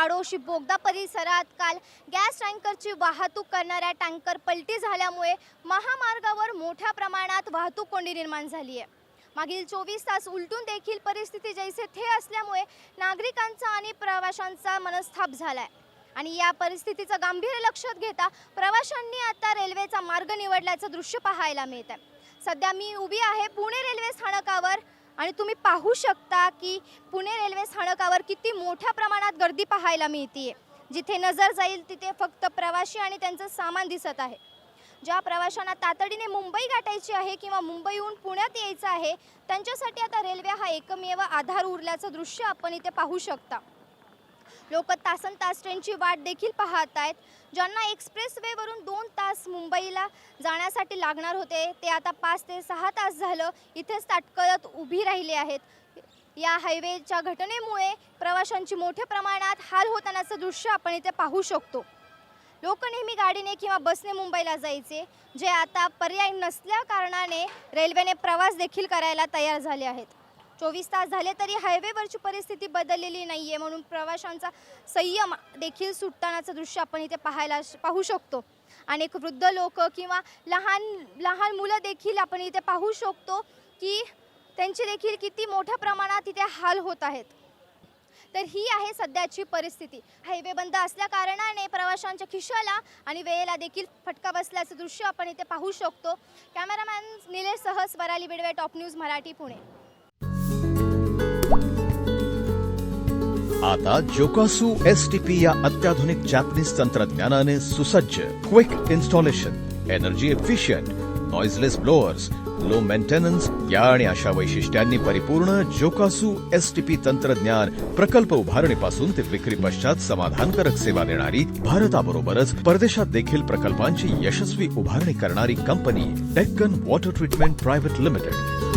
आडोशी बोगदा परिसरात काल गॅस टँकरची वाहतूक करणाऱ्या टँकर पलटी झाल्यामुळे महामार्गावर मोठ्या प्रमाणात वाहतूक कोंडी निर्माण झाली आहे। मागील 24 तास उलटून देखील परिस्थिती जैसे थे असल्यामुळे नागरिकांचा आणि प्रवाशांचा मनस्ताप झालाय आणि या परिस्थितीचं गांभीर्य लक्षात घेता प्रवाशांनी आता रेल्वेचा मार्ग निवडल्याचं दृश्य पाहायला मिळत आहे। सध्या मी उभी आहे पुणे रेल्वे स्थानकावर आणि तुम्ही पाहू शकता की पुणे रेल्वे स्थानकावर किती मोठ्या प्रमाणात गर्दी पाहायला मिळते। जिथे नजर जाईल तिथे फक्त प्रवासी आणि त्यांचं सामान दिसत आहे। ज्या प्रवाशांना तातडीने मुंबई गाठायची आहे किंवा मुंबईहून पुण्यात यायचं आहे त्यांच्यासाठी आता रेल्वे हा एकमेव आधार उरल्याचं दृश्य आपण इथे पाहू शकता। लोक तासनतास ट्रेनची वाट देखील पाहत आहेत। ज्यांना एक्सप्रेस वेवरून 2 तास मुंबईला जाण्यासाठी लागणार होते ते आता 5 ते 6 तास झालं इथेच ताटकळत उभी राहिले आहेत। या हायवेच्या घटनेमुळे प्रवाशांची मोठ्या प्रमाणात हाल होतानाचं दृश्य आपण इथे पाहू शकतो। लोक नेहमी गाडीने किंवा बसने मुंबईला जायचे जे आता पर्याय नसल्या कारणाने रेल्वेने प्रवास देखील करायला तयार झाले आहेत। 24 तास झाले तरी हायवेवरची परिस्थिती बदललेली नाही आहे म्हणून प्रवाशांचा संयम देखील सुटतानाचं दृश्य आपण इथे पाहू शकतो। अनेक वृद्ध लोक किंवा लहान मुलं देखील आपण इथे पाहू शकतो की त्यांची देखील किती मोठ्या प्रमाणात इथे हाल होत आहेत। तर ही आहे सध्याची परिस्थिती। हायवे बंद असल्या कारणाने प्रवाशांच्या खिशाला आणि वेळेला देखील फटका बसल्याचं दृश्य आपण इथे पाहू शकतो। कॅमेरामॅन निलेशसह स्वराली बिडवे, टॉप न्यूज मराठी, पुणे। आता जोकासु STP या अत्याधुनिक जॅपनीज तंत्रज्ञानाने सुसज्ज, quick installation, energy efficient, noiseless blowers, low maintenance या आणि अशा वैशिष्ट्यांनी परिपूर्ण जोकासु STP तंत्रज्ञान प्रकल्प उभारणीपासून ते विक्री पश्चात समाधानकारक सेवा देणारी भारताबरोबरच परदेशात देखील प्रकल्पांची यशस्वी उभारणी करणारी company Deccan water treatment private limited.